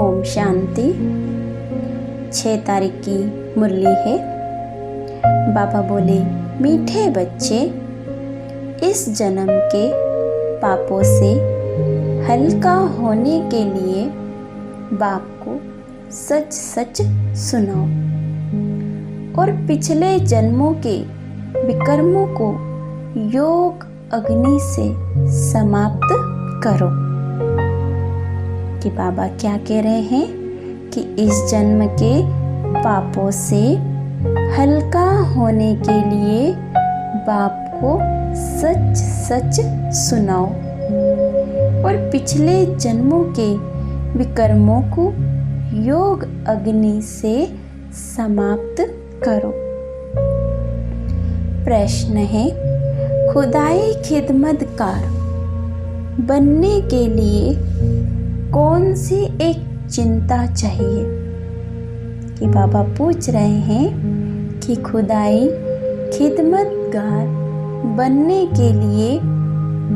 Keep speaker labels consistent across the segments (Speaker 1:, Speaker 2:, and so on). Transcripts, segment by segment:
Speaker 1: ओम शांति। 6 तारीख की मुरली है। बाबा बोले, मीठे बच्चे, इस जन्म के पापों से हल्का होने के लिए बाप को सच सच सुनाओ और पिछले जन्मों के विकर्मों को योग अग्नि से समाप्त करो। कि बाबा क्या कह रहे हैं कि इस जन्म के पापों से हल्का होने के लिए बाप को सच सच सुनाओ और पिछले जन्मों के विकर्मों को योग अग्नि से समाप्त करो। प्रश्न है, खुदाई खिदमतकार बनने के लिए कौन सी एक चिंता चाहिए? कि बाबा पूछ रहे हैं कि खुदाई खिदमतगार बनने के लिए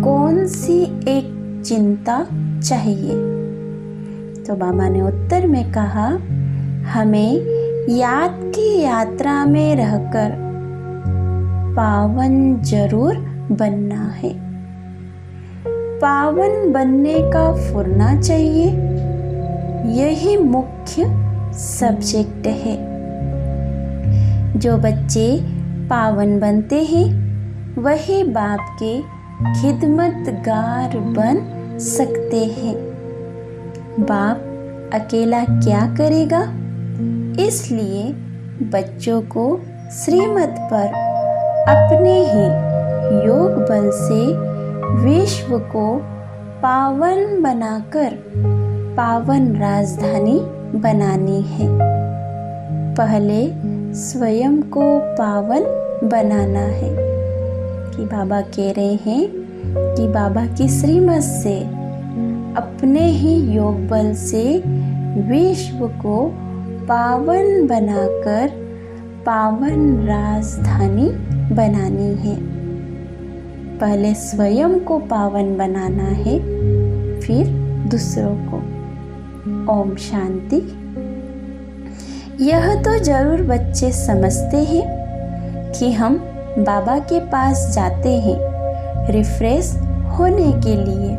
Speaker 1: कौन सी एक चिंता चाहिए? तो बाबा ने उत्तर में कहा, हमें याद की यात्रा में रहकर पावन जरूर बनना है। पावन बनने का फुरना चाहिए, यही मुख्य सब्जेक्ट है। जो बच्चे पावन बनते हैं वही बाप के खिदमतगार बन सकते हैं। बाप अकेला क्या करेगा? इसलिए बच्चों को श्रीमत पर अपने ही योग बल से विश्व को पावन बनाकर पावन राजधानी बनानी है। पहले स्वयं को पावन बनाना है। कि बाबा कह रहे हैं कि बाबा की श्रीमत से अपने ही योग बल से विश्व को पावन बनाकर पावन राजधानी बनानी है। पहले स्वयं को पावन बनाना है, फिर दूसरों को। ओम शांति। यह तो जरूर बच्चे समझते हैं कि हम बाबा के पास जाते हैं रिफ्रेश होने के लिए।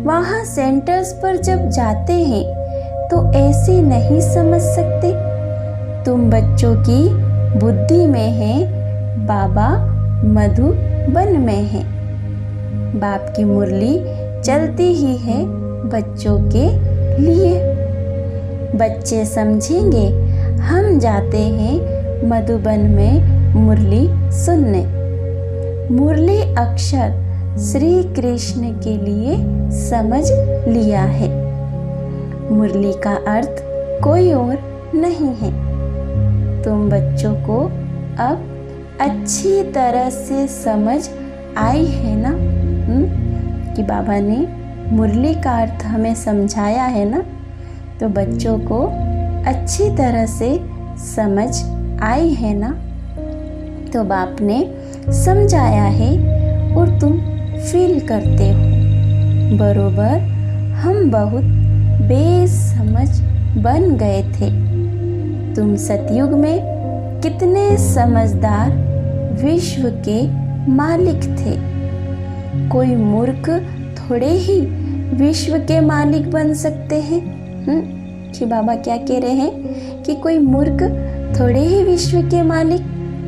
Speaker 1: वहाँ सेंटर्स पर जब जाते हैं तो ऐसे नहीं समझ सकते। तुम बच्चों की बुद्धि में है, बाबा मधुबन में है। बाप की मुरली चलती ही है बच्चों के लिए। बच्चे समझेंगे हम जाते हैं मधुबन में मुरली सुनने। मुरली अक्षर श्री कृष्ण के लिए समझ लिया है। मुरली का अर्थ कोई और नहीं है। तुम बच्चों को अब अच्छी तरह से समझ आई है ना? कि बाबा ने मुरली का अर्थ हमें समझाया है ना, तो बच्चों को अच्छी तरह से समझ आई है ना? तो बाप ने समझाया है और तुम फील करते हो। बरोबर हम बहुत बेसमझ बन गए थे। तुम सतयुग में कितने समझदार विश्व के मालिक थे। कोई मूर्ख थोड़े ही विश्व के मालिक बन सकते हैं। कि बाबा क्या कह रहे हैं कि कोई मूर्ख थोड़े ही विश्व के मालिक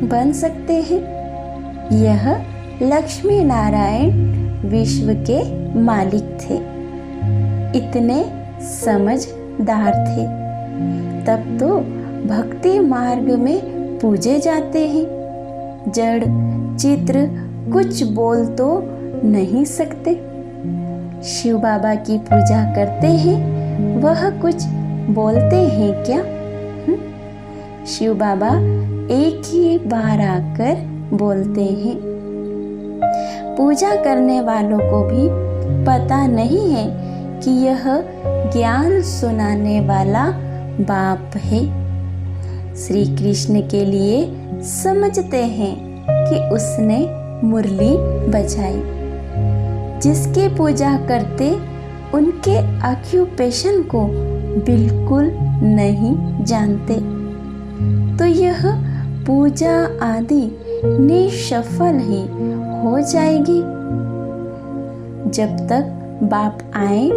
Speaker 1: बन सकते हैं। यह लक्ष्मी नारायण विश्व के मालिक थे, इतने समझदार थे। तब तो भक्ति मार्ग में पूजे जाते हैं। जड़ चित्र कुछ बोल तो नहीं सकते। शिव बाबा की पूजा करते हैं, वह कुछ बोलते हैं क्या? शिव बाबा एक ही बार आकर बोलते हैं। पूजा करने वालों को भी पता नहीं है कि यह ज्ञान सुनाने वाला बाप है। श्री कृष्ण के लिए समझते हैं कि उसने मुरली बजाई। जिसकी पूजा करते उनके ऑक्यूपेशन को बिल्कुल नहीं जानते, तो यह पूजा आदि निष्फल ही हो जाएगी। जब तक बाप आए,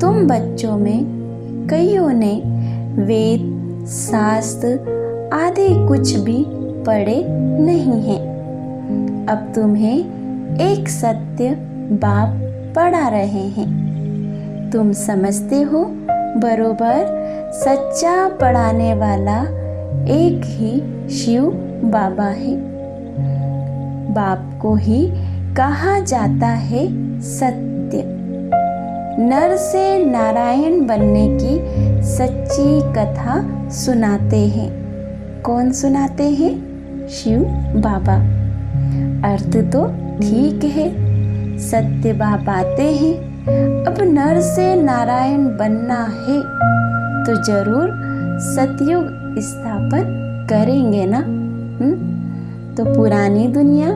Speaker 1: तुम बच्चों में कईयों ने वेद शास्त्र आदि कुछ भी पढ़े नहीं हैं। अब तुम्हें एक सत्य बाप पढ़ा रहे हैं। तुम समझते हो बरोबर सच्चा पढ़ाने वाला एक ही शिव बाबा है। बाप को ही कहा जाता है सत्य। नर से नारायण बनने की सच्ची कथा सुनाते हैं। कौन सुनाते हैं? शिव बाबा। अर्थ तो ठीक है, सत्य बाप आते हैं। अब नर से नारायण बनना है तो जरूर सतयुग स्थापन करेंगे ना। तो पुरानी दुनिया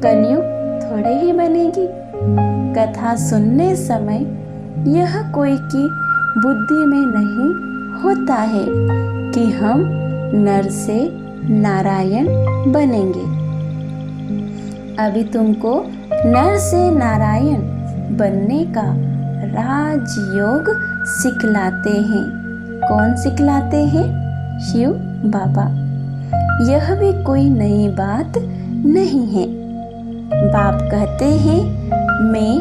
Speaker 1: कलयुग थोड़े ही बनेगी। कथा सुनने समय यह कोई की बुद्धि में नहीं होता है कि हम नर से नारायण बनेंगे। अभी तुमको नर से नारायण बनने का राजयोग सिखलाते हैं। कौन सिखलाते हैं? शिव बाबा। यह भी कोई नई बात नहीं है। बाप कहते हैं मैं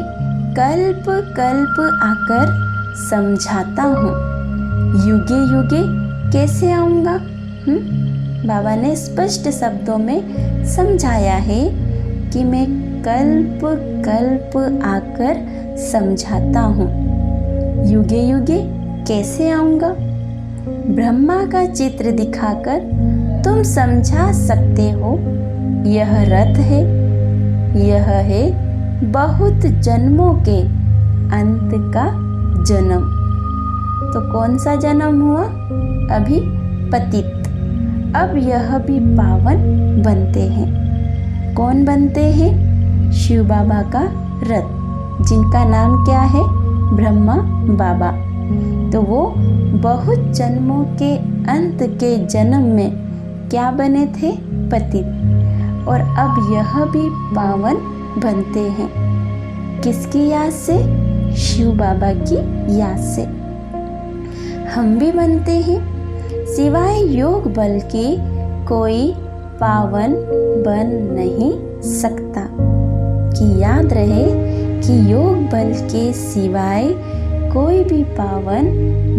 Speaker 1: कल्प कल्प आकर समझाता हूँ। युगे युगे कैसे आऊँगा? बाबा ने स्पष्ट शब्दों में समझाया है कि मैं कल्प कल्प आकर समझाता हूँ। युगे युगे कैसे आऊँगा? ब्रह्मा का चित्र दिखाकर तुम समझा सकते हो। यह रथ है, यह है बहुत जन्मों के अंत का जन्म। तो कौन सा जन्म हुआ? अभी पतित। अब यह भी पावन बनते हैं। कौन बनते हैं? शिव बाबा का रथ, जिनका नाम क्या है? ब्रह्मा बाबा। तो वो बहुत जन्मों के अंत के जन्म में क्या बने थे? पतित। और अब यह भी पावन बनते हैं। किसकी याद से? शिव बाबा की याद से। हम भी बनते हैं। सिवाय योग बल के कोई पावन बन नहीं सकता। कि याद रहे कि योग बल के सिवाय कोई भी पावन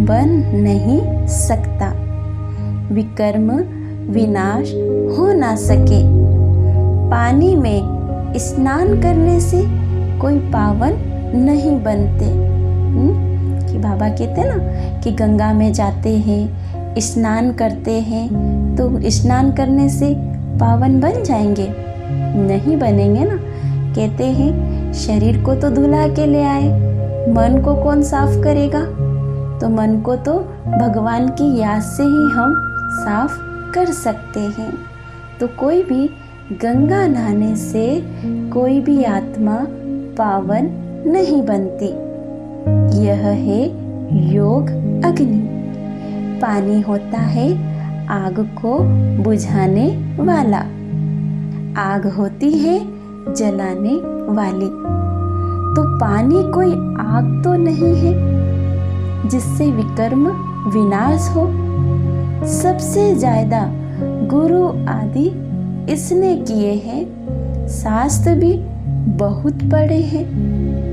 Speaker 1: बन नहीं सकता। विकर्म विनाश हो ना सके। पानी में स्नान करने से कोई पावन नहीं बनते। कि बाबा कहते ना कि गंगा में जाते हैं, स्नान करते हैं, तो स्नान करने से पावन बन जाएंगे? नहीं बनेंगे ना। कहते हैं शरीर को तो धुला के ले आए, मन को कौन साफ करेगा? तो मन को तो भगवान की याद से ही हम साफ कर सकते हैं। तो कोई भी गंगा नहाने से कोई भी आत्मा पावन नहीं बनती। यह है योग अग्नि। पानी होता है आग को बुझाने वाला, आग होती है जलाने वाली। तो पानी कोई आग तो नहीं है जिससे विकर्म विनाश हो। सबसे ज्यादा गुरु आदि इसने किए हैं। शास्त्र भी बहुत पढ़े हैं।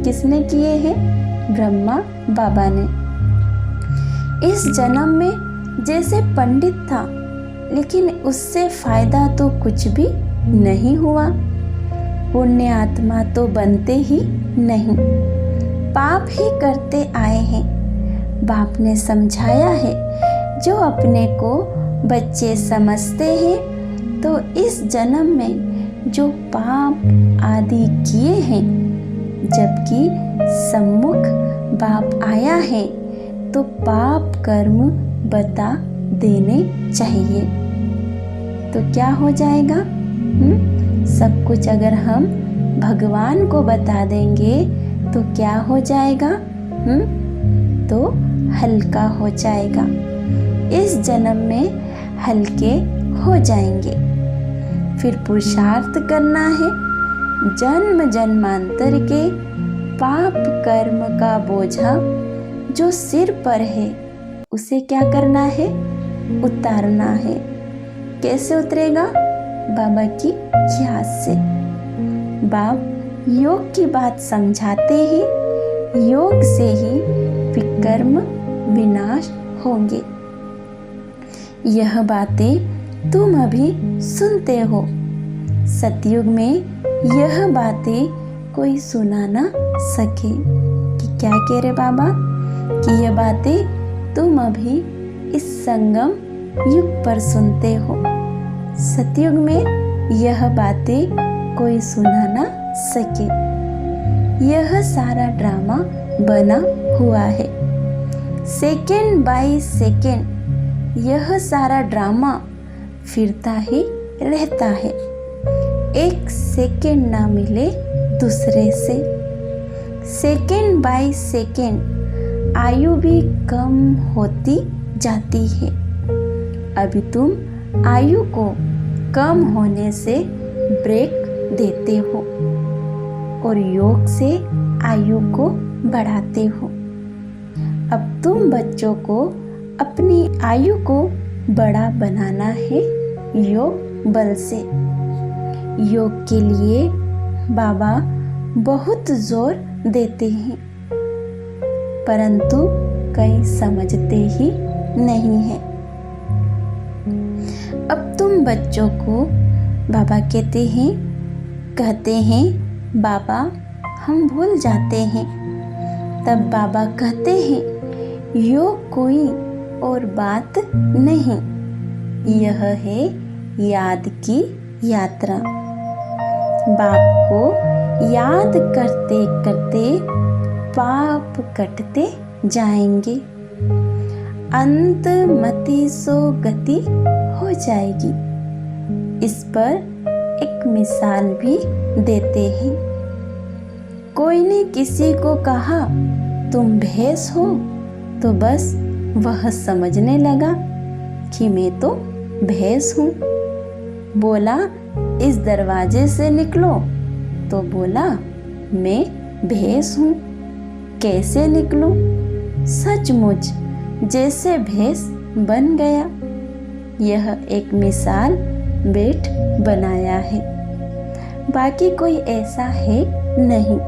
Speaker 1: किसने किए हैं? ब्रह्मा बाबा ने। इस जन्म में जैसे पंडित था, लेकिन उससे फायदा तो कुछ भी नहीं हुआ। पुण्य आत्मा तो बनते ही नहीं, पाप ही करते आए हैं। बाप ने समझाया है, जो अपने को बच्चे समझते हैं तो इस जन्म में जो पाप आदि किए हैं, जबकि सम्मुख बाप आया है तो पाप कर्म बता देने चाहिए। तो क्या हो जाएगा? सब कुछ अगर हम भगवान को बता देंगे तो क्या हो जाएगा? तो हल्का हो जाएगा। इस जन्म में हल्के हो जाएंगे। फिर पुरुषार्थ करना है। जन्म जन्मांतर के पाप कर्म का बोझा जो सिर पर है उसे क्या करना है? उतारना है। कैसे उतरेगा? बाबा की याद से। बाप योग की बात समझाते ही योग से ही विकर्म विनाश होंगे। यह बातें तुम अभी सुनते हो। सतयुग में यह बातें कोई सुना ना सके। कि क्या कह रहे बाबा? कि यह बातें तुम अभी इस संगम युग पर सुनते हो। सतयुग में यह बातें कोई सुना ना सके। यह सारा ड्रामा बना हुआ है। सेकेंड बाय सेकेंड यह सारा ड्रामा फिरता ही रहता है। एक सेकेंड ना मिले दूसरे से। सेकेंड बाय सेकेंड आयु भी कम होती जाती है। अभी तुम आयु को कम होने से ब्रेक देते हो और योग से आयु को बढ़ाते हो। अब तुम बच्चों को अपनी आयु को बड़ा बनाना है योग बल से। योग के लिए बाबा बहुत जोर देते हैं, परंतु कई समझते ही नहीं हैं। अब तुम बच्चों को बाबा कहते हैं बाबा हम भूल जाते हैं। तब बाबा कहते हैं योग कोई और बात नहीं, यह है याद की यात्रा। बाप को याद करते करते पाप कटते जाएंगे। अंत मति सो गति हो जाएगी। इस पर एक मिसाल भी देते हैं। कोई ने किसी को कहा तुम भैंस हो, तो बस वह समझने लगा कि मैं तो भैंस हूँ। बोला इस दरवाजे से निकलो, तो बोला मैं भैंस हूँ। कैसे निकलूं? सचमुच जैसे भैंस बन गया। यह एक मिसाल बेट बनाया है, बाकी कोई ऐसा है नहीं।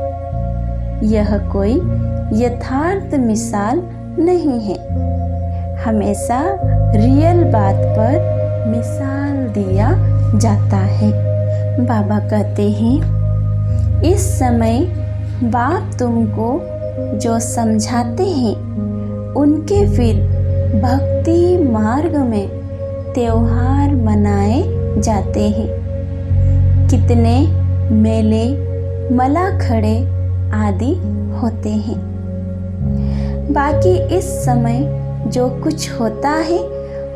Speaker 1: यह कोई यथार्थ मिसाल नहीं है। हमेशा रियल बात पर मिसाल दिया जाता है। बाबा कहते हैं इस समय बाप तुमको जो समझाते हैं उनके फिर भक्ति मार्ग में त्योहार मनाए जाते हैं। कितने मेले मला खड़े आदि होते हैं। बाकी इस समय जो कुछ होता है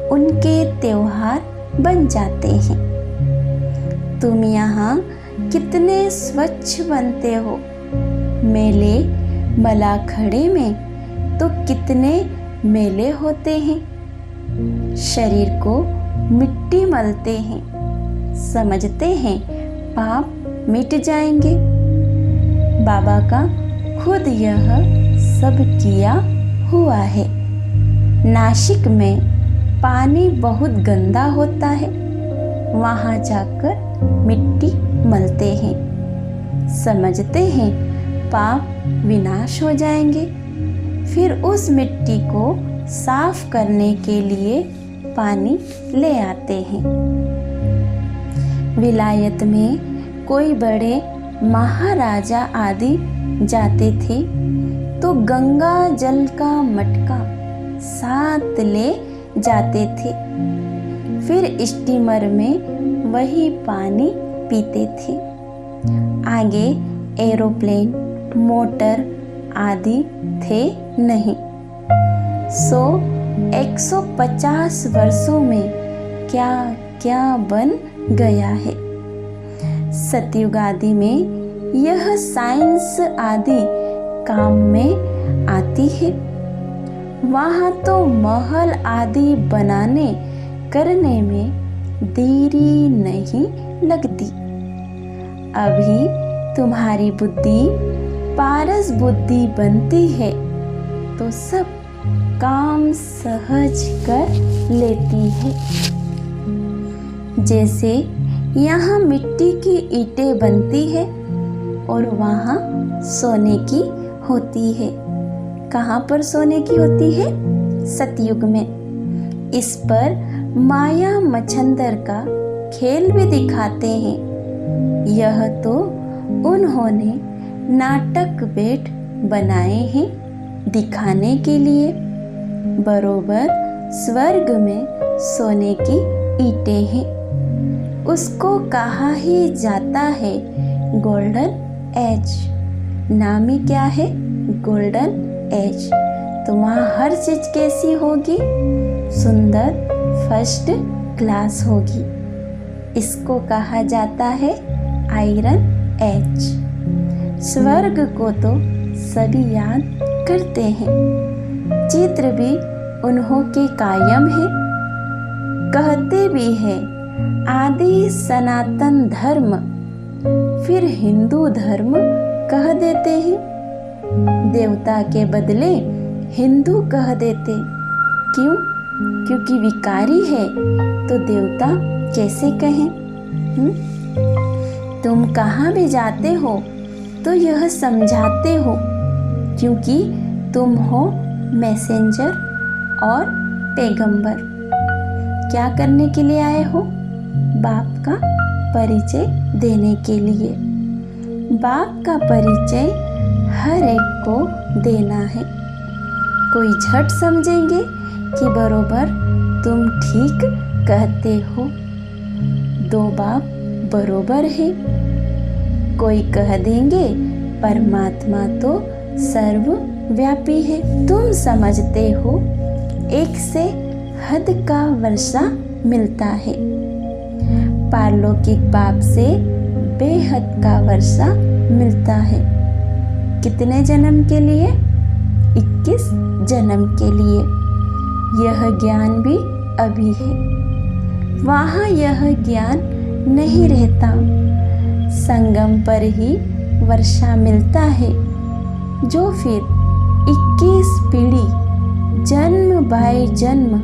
Speaker 1: उनके त्योहार बन जाते हैं। तुम यहाँ कितने स्वच्छ बनते हो। मेले मला खड़े में तो कितने मेले होते हैं। शरीर को मिट्टी मलते हैं, समझते हैं पाप मिट जाएंगे। बाबा का खुद यह सब किया हुआ है। नासिक में पानी बहुत गंदा होता है, वहाँ जाकर मिट्टी मलते हैं। समझते हैं पाप विनाश हो जाएंगे। फिर उस मिट्टी को साफ करने के लिए पानी ले आते हैं। विलायत में कोई बड़े महाराजा आदि जाते थे तो गंगा जल का मटका साथ ले जाते थे। फिर स्टीमर में वही पानी पीते थे। आगे एरोप्लेन, मोटर आदि थे नहीं। 150 वर्षों में क्या क्या बन गया है। सतयुग आदि में यह साइंस आदि काम में आती है। वहाँ तो महल आदि बनाने करने में देरी नहीं लगती। अभी तुम्हारी बुद्धि पारस बुद्धि बनती है तो सब काम सहज कर लेती है। जैसे यहाँ मिट्टी की ईंटें बनती है और वहाँ सोने की होती है। कहाँ पर सोने की होती है? सतयुग में। इस पर माया मच्छंदर का खेल भी दिखाते हैं। यह तो उन्होंने नाटक बेट बनाए हैं दिखाने के लिए। बरोबर स्वर्ग में सोने की ईंटें हैं। उसको कहा ही जाता है गोल्डन एज। नाम ही क्या है? Golden age. तो वहाँ हर चीज कैसी होगी? सुंदर, फर्स्ट क्लास होगी। इसको कहा जाता है आयरन एज। स्वर्ग को तो सभी याद करते हैं। चित्र भी उन्हों के कायम है। कहते भी हैं आदि सनातन धर्म, फिर हिंदू धर्म कह देते हैं। देवता के बदले हिंदू कह देते। क्यों? क्योंकि विकारी है तो देवता कैसे कहें? तुम कहाँ भी जाते हो तो यह समझाते हो, क्योंकि तुम हो मैसेंजर और पैगंबर। क्या करने के लिए आए हो? बाप का परिचय देने के लिए। बाप का परिचय हर एक को देना है। कोई झट समझेंगे कि बरोबर तुम ठीक कहते हो, दो बाप बरोबर है। कोई कह देंगे परमात्मा तो सर्वव्यापी है। तुम समझते हो एक से हद का वर्षा मिलता है। पारलौकिक बाप से बेहद का वर्षा मिलता है। कितने जन्म के लिए? 21 जन्म के लिए। यह ज्ञान भी अभी है। वहाँ यह ज्ञान नहीं रहता। संगम पर ही वर्षा मिलता है, जो फिर 21 पीढ़ी जन्म बाय जन्म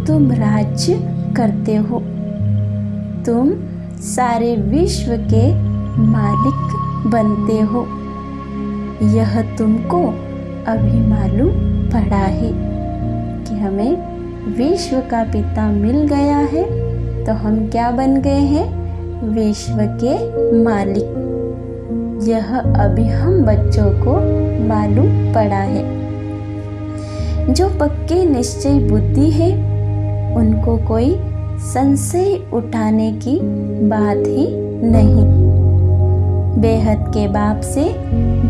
Speaker 1: तुम राज्य करते हो। तुम सारे विश्व के मालिक बनते हो। यह तुमको अभी मालूम पड़ा है कि हमें विश्व का पिता मिल गया है, तो हम क्या बन गए हैं? विश्व के मालिक। यह अभी हम बच्चों को मालूम पड़ा है। जो पक्के निश्चय बुद्धि है उनको कोई संशय उठाने की बात ही नहीं। बेहद के बाप से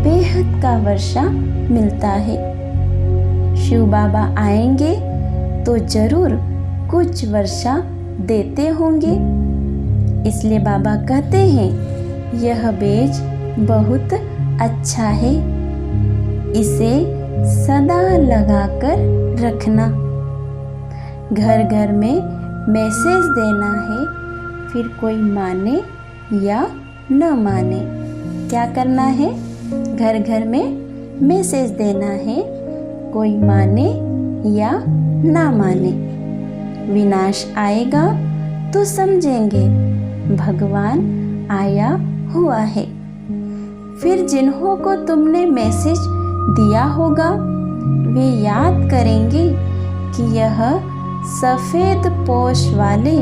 Speaker 1: बेहद का वर्षा मिलता है। शिव बाबा आएंगे तो जरूर कुछ वर्षा देते होंगे। इसलिए बाबा कहते हैं यह बीज बहुत अच्छा है, इसे सदा लगाकर रखना। घर घर में मैसेज देना है, फिर कोई माने या न माने। क्या करना है? घर घर में मैसेज देना है, कोई माने या ना माने। विनाश आएगा तो समझेंगे भगवान आया हुआ है। फिर जिन्हों को तुमने मैसेज दिया होगा वे याद करेंगे कि यह सफ़ेद पोश वाले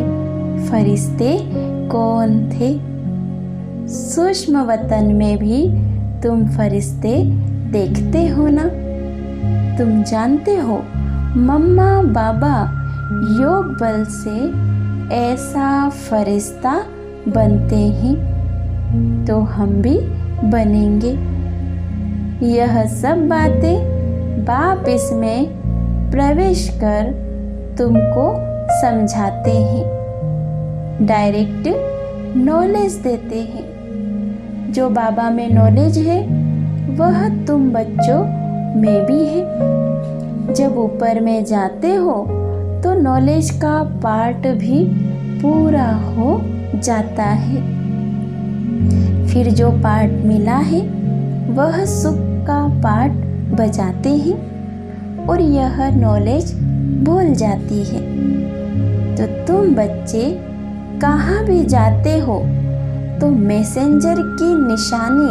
Speaker 1: फरिश्ते कौन थे। सूक्ष्म वतन में भी तुम फरिश्ते देखते हो ना। तुम जानते हो मम्मा बाबा योग बल से ऐसा फरिश्ता बनते हैं, तो हम भी बनेंगे। यह सब बातें बाप इसमें प्रवेश कर तुमको समझाते हैं, डायरेक्ट नॉलेज देते हैं। जो बाबा में नॉलेज है वह तुम बच्चों में भी है। जब ऊपर में जाते हो तो नॉलेज का पार्ट भी पूरा हो जाता है। फिर जो पार्ट मिला है वह सुख का पार्ट बजाते हैं और यह नॉलेज भूल जाती है। तो तुम बच्चे कहाँ भी जाते हो तो मैसेंजर की निशानी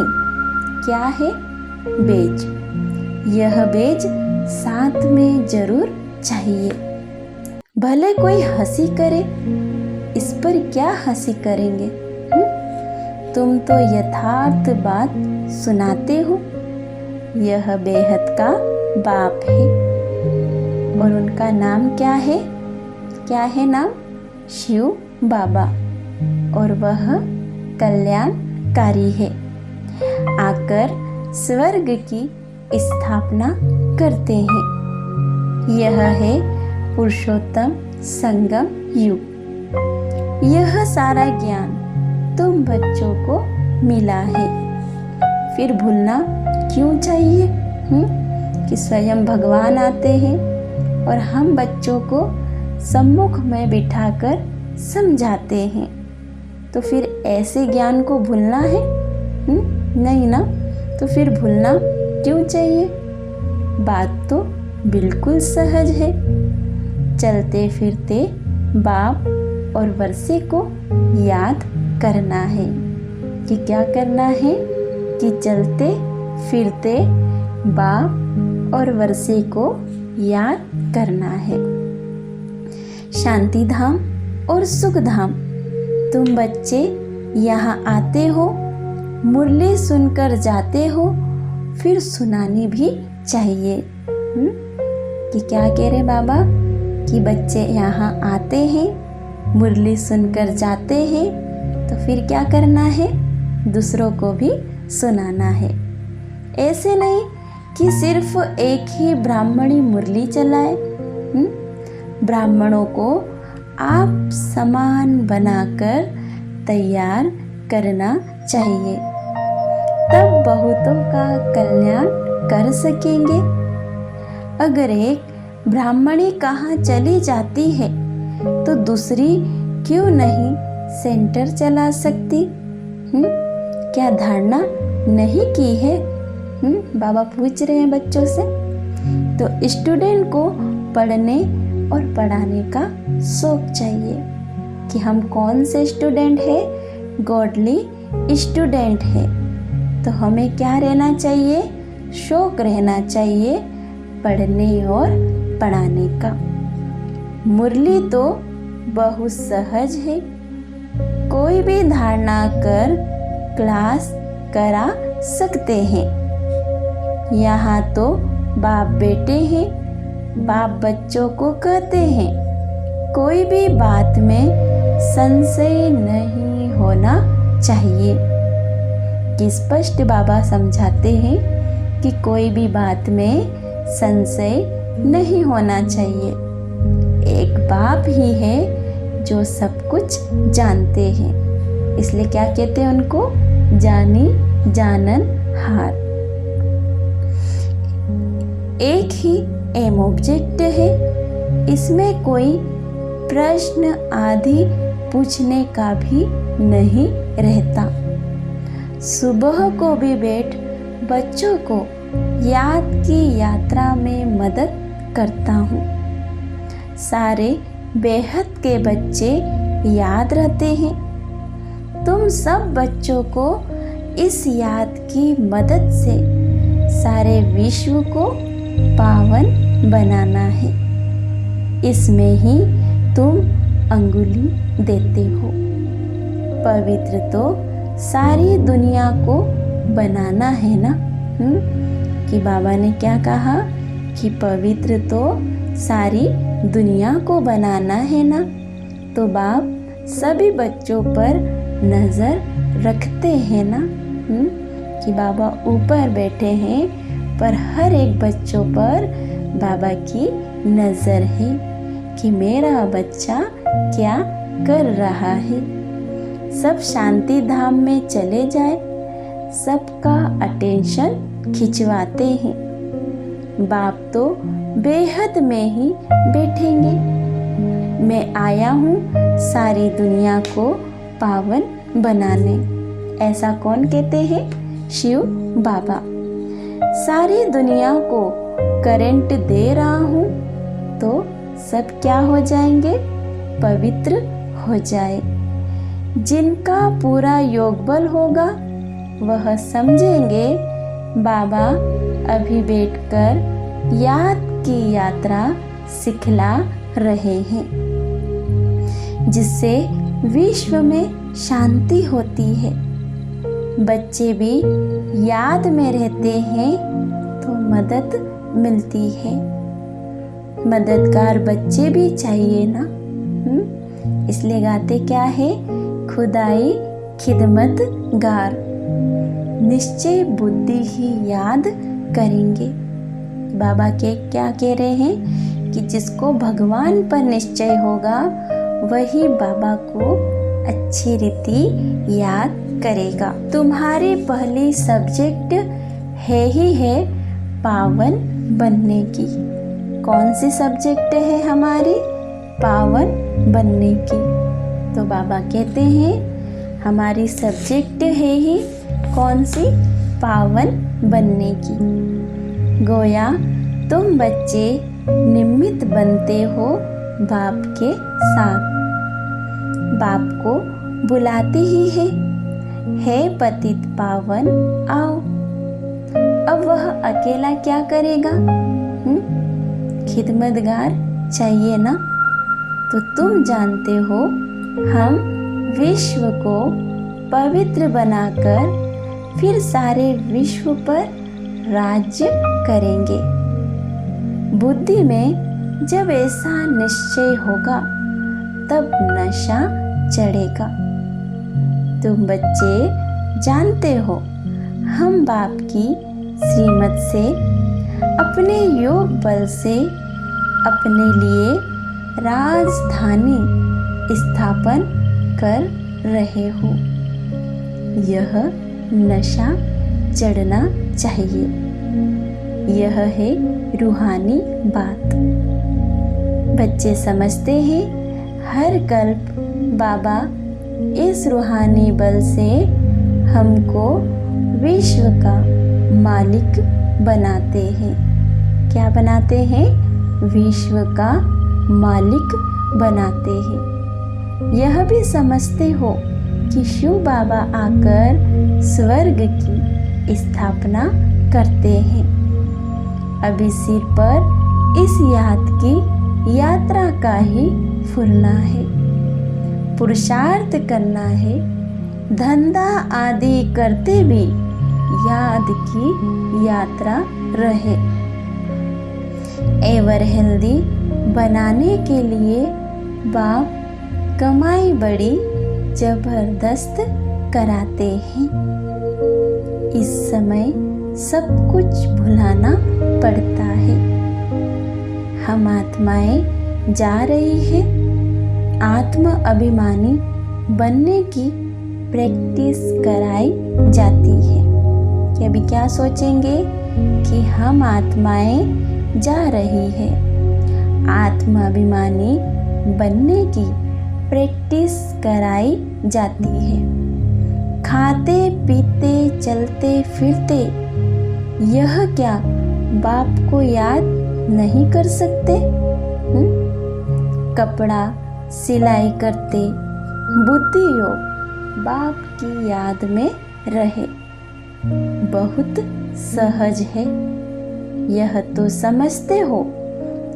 Speaker 1: क्या है? बेज। यह बेज साथ में जरूर चाहिए। भले कोई हंसी करे, इस पर क्या हंसी करेंगे? तुम तो यथार्थ बात सुनाते हो। यह बेहद का बाप है और उनका नाम क्या है? क्या है नाम? शिव बाबा। और वह कल्याणकारी है। आकर स्वर्ग की स्थापना करते हैं। यह है पुरुषोत्तम संगम युग। यह सारा ज्ञान तुम बच्चों को मिला है। फिर भूलना क्यों चाहिए कि स्वयं भगवान आते हैं और हम बच्चों को सम्मुख में बिठाकर समझाते हैं। तो फिर ऐसे ज्ञान को भूलना है? नहीं ना। तो फिर भूलना क्यों चाहिए? बात तो बिल्कुल सहज है। चलते फिरते बाप और वर्षे को याद करना है। कि क्या करना है? कि चलते फिरते बाप और वर्षे को याद करना है। शांति धाम और सुख धाम। तुम बच्चे यहाँ आते हो, मुरली सुनकर जाते हो, फिर सुनानी भी चाहिए। कि क्या कह रहे बाबा? कि बच्चे यहाँ आते हैं, मुरली सुनकर जाते हैं, तो फिर क्या करना है? दूसरों को भी सुनाना है। ऐसे नहीं कि सिर्फ एक ही ब्राह्मणी मुरली चलाए। ब्राह्मणों को आप समान बनाकर तैयार करना चाहिए, तब बहुतों का कल्याण कर सकेंगे। अगर एक ब्राह्मणी कहाँ चली जाती है तो दूसरी क्यों नहीं सेंटर चला सकती? क्या धारणा नहीं की है? बाबा पूछ रहे हैं बच्चों से। तो स्टूडेंट को पढ़ने और पढ़ाने का शौक चाहिए कि हम कौन से स्टूडेंट है? गॉडली स्टूडेंट है। तो हमें क्या रहना चाहिए? शौक रहना चाहिए पढ़ने और पढ़ाने का। मुरली तो बहुत सहज है। कोई भी धारणा कर क्लास करा सकते हैं। यहाँ तो बाप बेटे हैं। बाप बच्चों को कहते हैं कोई भी बात में संशय नहीं होना चाहिए। कि स्पष्ट बाबा समझाते हैं कि कोई भी बात में संशय नहीं होना चाहिए। एक बाप ही है जो सब कुछ जानते हैं, इसलिए क्या कहते हैं उनको? जानी जानन हार। एक ही एम ऑब्जेक्ट है। इसमें कोई प्रश्न आदि पूछने का भी नहीं रहता। सुबह को भी बैठ बच्चों को याद की यात्रा में मदद करता हूँ। सारे बेहद के बच्चे याद रहते हैं। तुम सब बच्चों को इस याद की मदद से सारे विश्व को पावन बनाना है। इसमें ही तुम अंगुली देते हो। पवित्र तो सारी दुनिया को बनाना है ना। कि बाबा ने क्या कहा कि पवित्र तो सारी दुनिया को बनाना है ना। तो बाप सभी बच्चों पर नज़र रखते हैं ना। कि बाबा ऊपर बैठे हैं पर हर एक बच्चों पर बाबा की नज़र है कि मेरा बच्चा क्या कर रहा है। सब शांति धाम में चले जाए, सबका अटेंशन खिंचवाते हैं। बाप तो बेहद में ही बैठेंगे। मैं आया हूँ सारी दुनिया को पावन बनाने, ऐसा कौन कहते हैं? शिव बाबा। सारी दुनिया को करंट दे रहा हूँ तो सब क्या हो जाएंगे? पवित्र हो जाए। जिनका पूरा योग बल होगा वह समझेंगे बाबा अभी बैठकर याद की यात्रा सिखला रहे हैं, जिससे विश्व में शांति होती है। बच्चे भी याद में रहते हैं तो मदद मिलती है। मददगार बच्चे भी चाहिए ना। इसलिए गाते क्या है? खुदाई खिदमतगार, निश्चय बुद्धि ही याद करेंगे। बाबा के क्या कह रहे हैं कि जिसको भगवान पर निश्चय होगा वही बाबा को अच्छी रीति याद करेगा। तुम्हारी पहली सब्जेक्ट है पावन बनने की। कौन सी सब्जेक्ट है हमारी? पावन बनने की। तो बाबा कहते हैं हमारी सब्जेक्ट है ही कौन सी? पावन बनने की। गोया तुम बच्चे निमित्त बनते हो बाप के साथ। बाप को बुलाते ही है पतित पावन आओ। अब वह अकेला क्या करेगा? खिदमतगार चाहिए ना। तो तुम जानते हो हम विश्व को पवित्र बनाकर फिर सारे विश्व पर राज्य करेंगे। बुद्धि में जब ऐसा निश्चय होगा तब नशा चढ़ेगा। तुम बच्चे जानते हो हम बाप की श्रीमत से अपने योग बल से अपने लिए राजधानी स्थापन कर रहे हो। यह नशा चढ़ना चाहिए। यह है रूहानी बात। बच्चे समझते हैं हर कल्प बाबा इस रूहानी बल से हमको विश्व का मालिक बनाते हैं। क्या बनाते हैं? विश्व का मालिक बनाते हैं। यह भी समझते हो कि शिव बाबा आकर स्वर्ग की स्थापना करते हैं। अभी सिर पर इस याद की यात्रा का ही फुरना है। पुरुषार्थ करना है। धंधा आदि करते भी याद की यात्रा रहे। एवर हेल्दी बनाने के लिए बाप कमाई बड़ी जबरदस्त कराते हैं। इस समय सब कुछ भुलाना पड़ता है। हम आत्माएं जा रही है आत्म अभिमानी बनने की प्रैक्टिस कराई जाती है। कि अभी क्या सोचेंगे कि हम आत्माएं जा रही है आत्माभिमानी बनने की प्रैक्टिस कराई जाती है। खाते पीते चलते फिरते यह क्या बाप को याद नहीं कर सकते? कपड़ा सिलाई करते बुद्धि योग बाप की याद में रहे। बहुत सहज है। यह तो समझते हो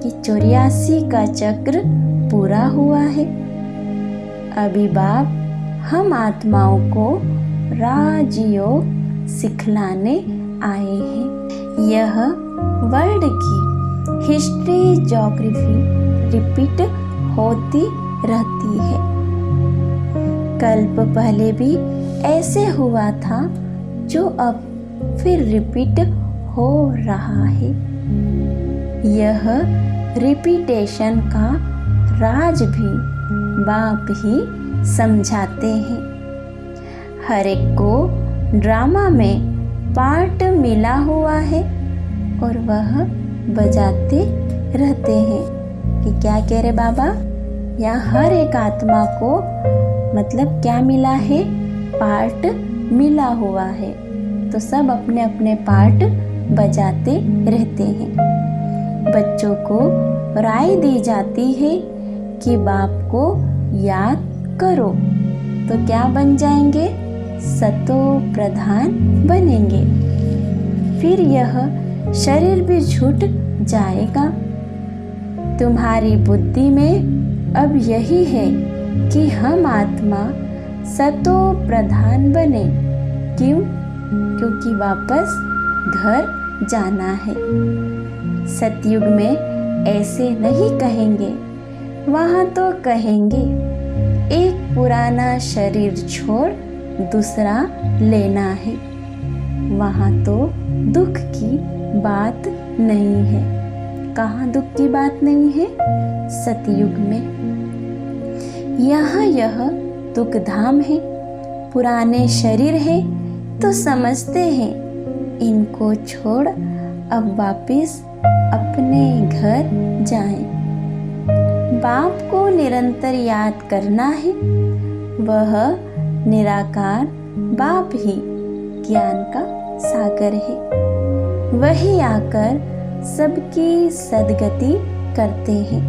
Speaker 1: कि 84 का चक्र पूरा हुआ है। अभी बाप हम आत्माओं को राजयोग सिखलाने आए हैं। यह वर्ल्ड की हिस्ट्री ज्योग्राफी रिपीट होती रहती है। कल्प पहले भी ऐसे हुआ था जो अब फिर रिपीट हो रहा है। यह रिपीटेशन का राज भी बाप ही समझाते हैं। हर एक को ड्रामा में पार्ट मिला हुआ है और वह बजाते रहते हैं। कि क्या कह रहे बाबा, यहाँ हर एक आत्मा को मतलब क्या मिला है, पार्ट मिला हुआ है। तो सब अपने अपने पार्ट बजाते रहते हैं। बच्चों को राय दी जाती है कि बाप को याद करो, तो क्या बन जाएंगे, सतो प्रधान बनेंगे। फिर यह शरीर भी छूट जाएगा। तुम्हारी बुद्धि में अब यही है कि हम आत्मा सतो प्रधान बने। क्यों? क्योंकि वापस घर जाना है। सतयुग में ऐसे नहीं कहेंगे, वहाँ तो कहेंगे एक पुराना शरीर छोड़ दूसरा लेना है। वहाँ तो दुख की बात नहीं है। कहाँ दुख की बात नहीं है? सतयुग में। यहाँ यह दुख धाम है, पुराने शरीर है, तो समझते हैं इनको छोड़ अब वापिस अपने घर जाएं। बाप को निरंतर याद करना है। वह निराकार बाप ही ज्ञान का सागर है। वही आकर सबकी सदगति करते हैं।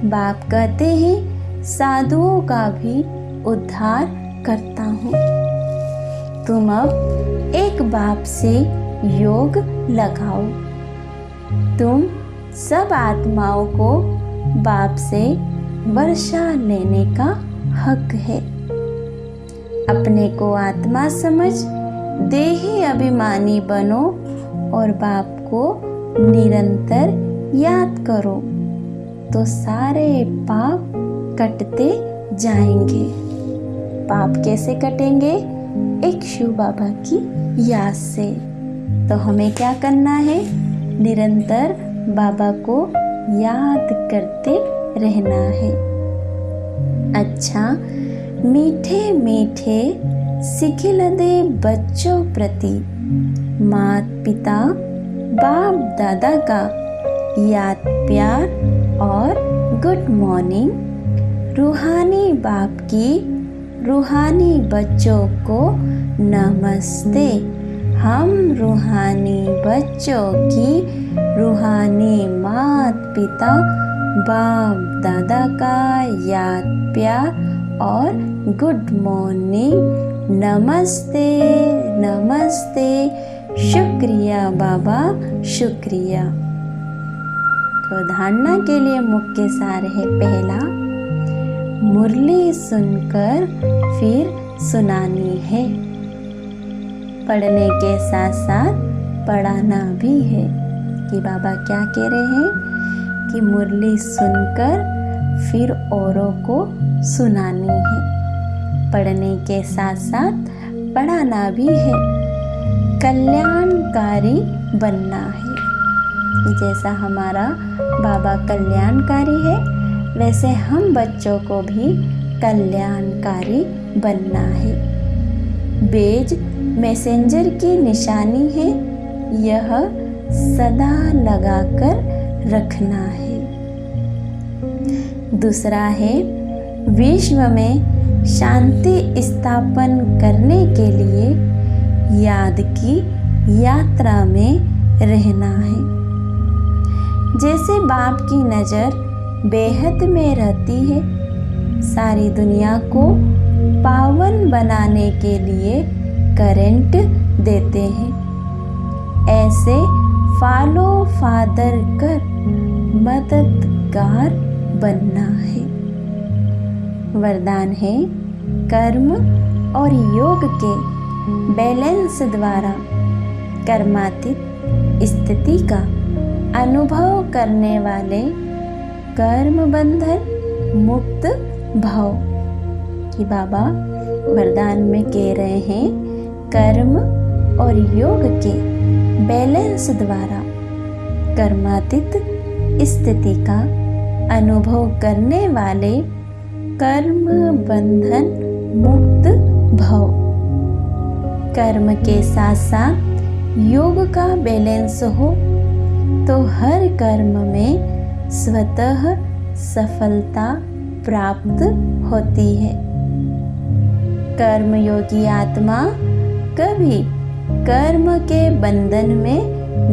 Speaker 1: बाप कहते हैं साधुओं का भी उद्धार करता हूँ। तुम अब एक बाप से योग लगाओ। तुम सब आत्माओं को बाप से वर्षा लेने का हक है। अपने को आत्मा समझ देही अभिमानी बनो और बाप को निरंतर याद करो, तो सारे पाप कटते जाएंगे। पाप कैसे कटेंगे? एक शिव बाबा की याद से। तो हमें क्या करना है? निरंतर बाबा को याद करते रहना है। अच्छा, मीठे मीठे सिखिल दे बच्चों प्रति मात पिता बाप दादा का याद प्यार और गुड मॉर्निंग। रूहानी बाप की रूहानी बच्चों को नमस्ते। हम रूहानी बच्चों की रूहानी मात पिता बाप दादा का याद प्यार और गुड मॉर्निंग। नमस्ते नमस्ते। शुक्रिया बाबा, शुक्रिया। तो धारणा के लिए मुख्य सार है पहला, मुरली सुनकर फिर सुनानी है। पढ़ने के साथ साथ पढ़ाना भी है। कि बाबा क्या कह रहे हैं कि मुरली सुनकर फिर औरों को सुनानी है। पढ़ने के साथ साथ पढ़ाना भी है। कल्याणकारी बनना है। जैसा हमारा बाबा कल्याणकारी है, वैसे हम बच्चों को भी कल्याणकारी बनना है। बेज मैसेंजर की निशानी है, यह सदा लगाकर रखना है। दूसरा है विश्व में शांति स्थापन करने के लिए याद की यात्रा में रहना है। जैसे बाप की नज़र बेहद में रहती है, सारी दुनिया को पावन बनाने के लिए करंट देते हैं, ऐसे फॉलो फादर कर मददगार बनना है। वरदान है कर्म और योग के बैलेंस द्वारा कर्मातीत स्थिति का अनुभव करने वाले कर्म बंधन मुक्त भाव। कि बाबा वरदान में कह रहे हैं कर्म और योग के बैलेंस द्वारा कर्मातीत स्थिति का अनुभव करने वाले कर्म बंधन मुक्त भाव। कर्म के साथ साथ योग का बैलेंस हो, तो हर कर्म में स्वतः सफलता प्राप्त होती है। कर्मयोगी आत्मा कभी कर्म के बंधन में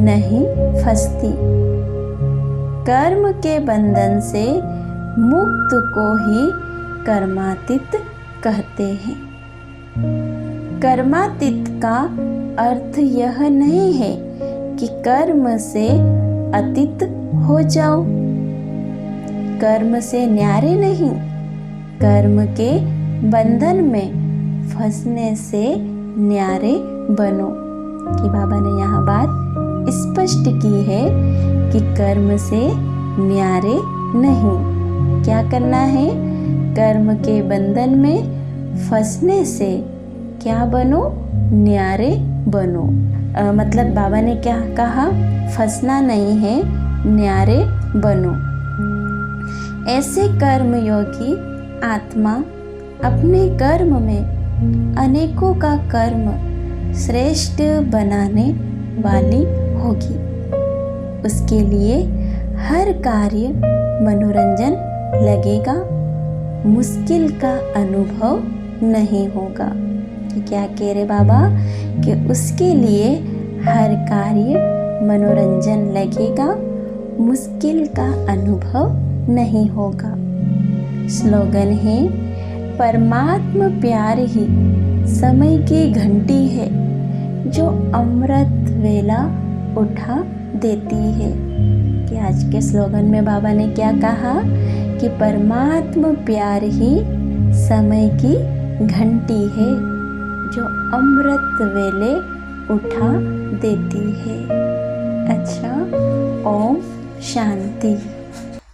Speaker 1: नहीं फंसती। कर्म के बंधन से मुक्त को ही कर्मातीत कहते हैं। कर्मातीत का अर्थ यह नहीं है कि कर्म से अतीत हो जाओ, कर्म से न्यारे नहीं, कर्म के बंधन में फंसने से न्यारे बनो। कि बाबा ने यहाँ बात स्पष्ट की है कि कर्म से न्यारे नहीं, क्या करना है? कर्म के बंधन में फंसने से क्या बनो? न्यारे बनो। मतलब बाबा ने क्या कहा? फंसना नहीं है, न्यारे बनो। ऐसे कर्मयोगी आत्मा अपने कर्म में अनेकों का कर्म श्रेष्ठ बनाने वाली होगी। उसके लिए हर कार्य मनोरंजन लगेगा, मुश्किल का अनुभव नहीं होगा। कि क्या कह रहे बाबा? कि उसके लिए हर कार्य मनोरंजन लगेगा, मुश्किल का अनुभव नहीं होगा। स्लोगन है, परमात्मा प्यार ही समय की घंटी है जो अमृत वेला उठा देती है। कि आज के स्लोगन में बाबा ने क्या कहा? कि परमात्मा प्यार ही समय की घंटी है जो अमृत वेले उठा देती है। अच्छा, ओम शांति।